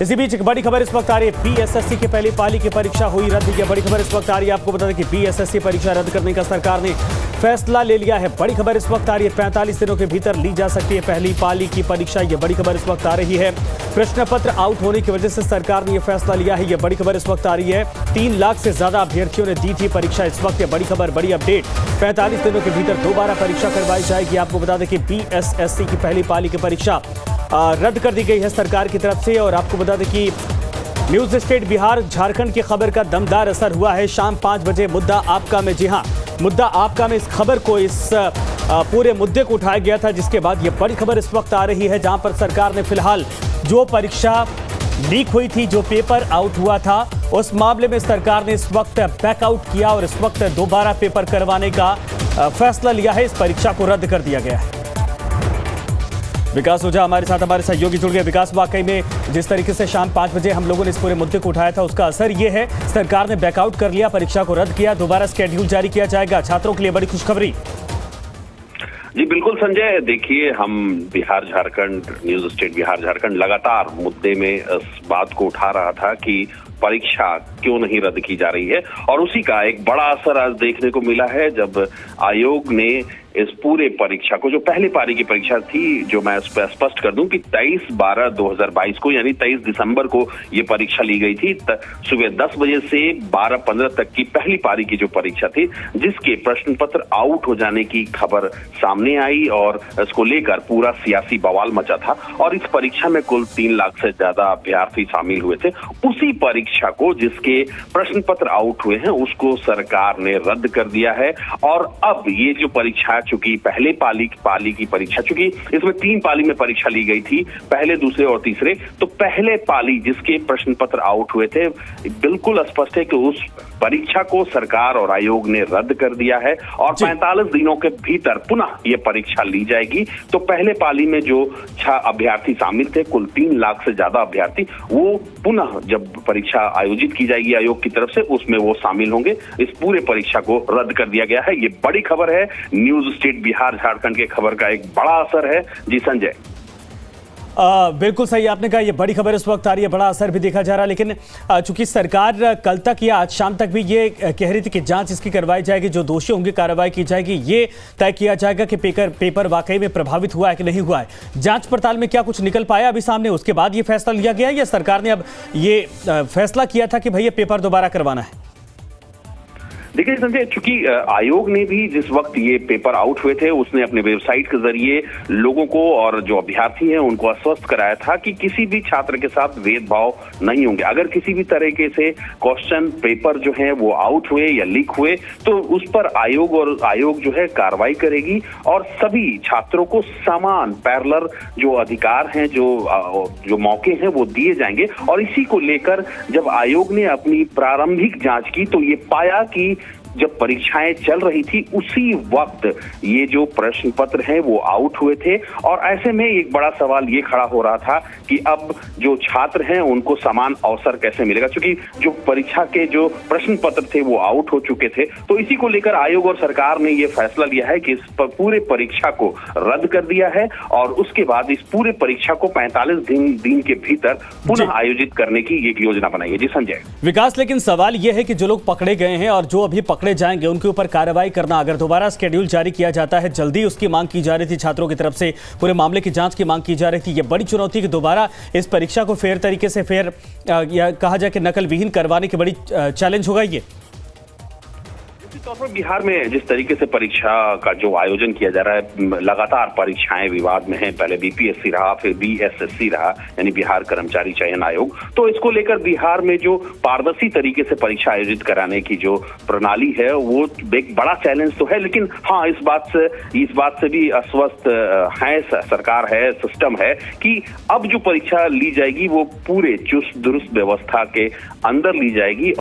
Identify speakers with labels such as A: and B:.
A: इसी बीच एक बड़ी खबर इस वक्त आ रही है। बीएसएससी की पहली पाली की परीक्षा हुई रद्द। की बड़ी खबर इस वक्त आ रही है। आपको बता दें कि बीएसएससी परीक्षा रद्द करने का सरकार ने फैसला ले लिया है। बड़ी खबर इस वक्त आ रही है। 45 दिनों के भीतर ली जा सकती है पहली पाली की परीक्षा। यह बड़ी खबर इस वक्त आ रही है। प्रश्न पत्र आउट होने की वजह से सरकार ने यह फैसला लिया है। यह बड़ी खबर इस वक्त आ रही है। 3 लाख से ज्यादा अभ्यर्थियों ने दी थी परीक्षा। इस वक्त यह बड़ी खबर, बड़ी अपडेट। 45 दिनों के भीतर दोबारा परीक्षा करवाई जाएगी। आपको बता दें कि बीएसएससी की पहली पाली की परीक्षा रद्द कर दी गई है सरकार की तरफ से। और आपको बता दें कि न्यूज स्टेट बिहार झारखंड की खबर का दमदार असर हुआ है। शाम 5 बजे मुद्दा आपका में, जी हां, मुद्दा आपका में इस खबर को, इस पूरे मुद्दे को उठाया गया था, जिसके बाद ये बड़ी खबर इस वक्त आ रही है, जहां पर सरकार ने फिलहाल जो परीक्षा लीक हुई थी, जो पेपर आउट हुआ था, उस मामले में सरकार ने इस वक्त बैकआउट किया और इस वक्त दोबारा पेपर करवाने का फैसला लिया है। इस परीक्षा को रद्द कर दिया गया है। विकास ओझा हमारे साथ, हमारे सहयोगी जुड़ गए। विकास, वाकई में जिस तरीके से शाम 5 बजे हम लोगों ने इस पूरे मुद्दे को उठाया था, उसका असर ये है, सरकार ने बैकआउट कर लिया, परीक्षा को रद्द किया, दोबारा स्केड्यूल जारी किया जाएगा। छात्रों के लिए बड़ी खुशखबरी।
B: जी बिल्कुल संजय, देखिए, हम बिहार झारखंड, न्यूज स्टेट बिहार झारखंड लगातार मुद्दे में इस बात को उठा रहा था कि परीक्षा क्यों नहीं रद्द की जा रही है, और उसी का एक बड़ा असर आज देखने को मिला है जब आयोग ने इस पूरे परीक्षा को, जो पहली पारी की परीक्षा थी, जो मैं स्पष्ट कर दूं कि 23/12/2022 को, यानी 23 दिसंबर को ये परीक्षा ली गई थी। सुबह 10 बजे से 12:15 तक की पहली पारी की जो परीक्षा थी, जिसके प्रश्न पत्र आउट हो जाने की खबर सामने आई और इसको लेकर पूरा सियासी बवाल मचा था। और इस परीक्षा में कुल 3 लाख से ज्यादा अभ्यर्थी शामिल हुए थे। उसी परीक्षा को, जिसके प्रश्न पत्र आउट हुए हैं, उसको सरकार ने रद्द कर दिया है। और अब ये जो परीक्षा, चूंकि पहले पाली की परीक्षा, चूंकि इसमें 3 पाली में परीक्षा ली गई थी, पहले, दूसरे और तीसरे, तो पहले पाली जिसके प्रश्न पत्र आउट हुए थे, बिल्कुल स्पष्ट है कि उस परीक्षा को सरकार और आयोग ने रद्द कर दिया है और 45 दिनों के भीतर पुनः ये परीक्षा ली जाएगी। तो पहले पाली में जो अभ्यर्थी शामिल थे, कुल 3 लाख से ज्यादा अभ्यर्थी, वो पुनः जब परीक्षा आयोजित की जाएगी आयोग की तरफ से, उसमें वो शामिल होंगे। इस पूरे परीक्षा को रद्द कर दिया गया है। ये बड़ी खबर है। न्यूज स्टेट बिहार झारखंड के खबर का एक बड़ा असर है। जी संजय,
A: बिल्कुल सही आपने कहा, ये बड़ी खबर इस वक्त आ रही है, बड़ा असर भी देखा जा रहा है। लेकिन चूंकि सरकार कल तक या आज शाम तक भी ये कह रही थी कि जांच इसकी करवाई जाएगी, जो दोषी होंगे कार्रवाई की जाएगी, ये तय किया जाएगा कि पेपर वाकई में प्रभावित हुआ है कि नहीं हुआ है। जांच पड़ताल में क्या कुछ निकल पाया अभी सामने, उसके बाद ये फैसला लिया गया, या सरकार ने अब ये फैसला किया था कि भाई ये पेपर दोबारा करवाना है?
B: देखिए संजय, चूंकि आयोग ने भी जिस वक्त ये पेपर आउट हुए थे, उसने अपने वेबसाइट के जरिए लोगों को और जो अभ्यर्थी हैं उनको आश्वस्त कराया था कि किसी भी छात्र के साथ भेदभाव नहीं होंगे। अगर किसी भी तरीके से क्वेश्चन पेपर जो है वो आउट हुए या लीक हुए, तो उस पर आयोग जो है कार्रवाई करेगी और सभी छात्रों को समान पैरेलल जो अधिकार हैं, जो मौके हैं, वो दिए जाएंगे। और इसी को लेकर जब आयोग ने अपनी प्रारंभिक जांच की, तो ये पाया कि जब परीक्षाएं चल रही थी, उसी वक्त ये जो प्रश्न पत्र हैं वो आउट हुए थे। और ऐसे में एक बड़ा सवाल ये खड़ा हो रहा था कि अब जो छात्र हैं उनको समान अवसर कैसे मिलेगा, क्योंकि जो परीक्षा के जो प्रश्न पत्र थे वो आउट हो चुके थे। तो इसी को लेकर आयोग और सरकार ने ये फैसला लिया है कि इस पूरे परीक्षा को रद्द कर दिया है और उसके बाद इस पूरे परीक्षा को 45 दिन के भीतर पुनः आयोजित करने की एक योजना बनाई है। जी संजय।
A: विकास, लेकिन सवाल यह है कि जो लोग पकड़े गए हैं और जो अभी पकड़े जाएंगे, उनके ऊपर कार्रवाई करना, अगर दोबारा स्केड्यूल जारी किया जाता है, जल्दी उसकी मांग की जा रही थी छात्रों की तरफ से, पूरे मामले की जांच की मांग की जा रही थी। यह बड़ी चुनौती कि दोबारा इस परीक्षा को फेयर तरीके से, या कहा जाए कि नकल विहीन करवाने की बड़ी चैलेंज होगा ये।
B: तौर पर बिहार में जिस तरीके से परीक्षा का जो आयोजन किया जा रहा है, लगातार परीक्षाएं विवाद में हैं। पहले बीपीएससी रहा, फिर बीएसएससी रहा, यानी बिहार कर्मचारी चयन आयोग। तो इसको लेकर बिहार में जो पारदर्शी तरीके से परीक्षा आयोजित कराने की जो प्रणाली है, वो एक बड़ा चैलेंज तो है। लेकिन हाँ, इस बात से भी आश्वस्त है सरकार, है सिस्टम है कि अब जो परीक्षा ली जाएगी वो पूरे चुस्त दुरुस्त व्यवस्था के अंदर ली जाएगी।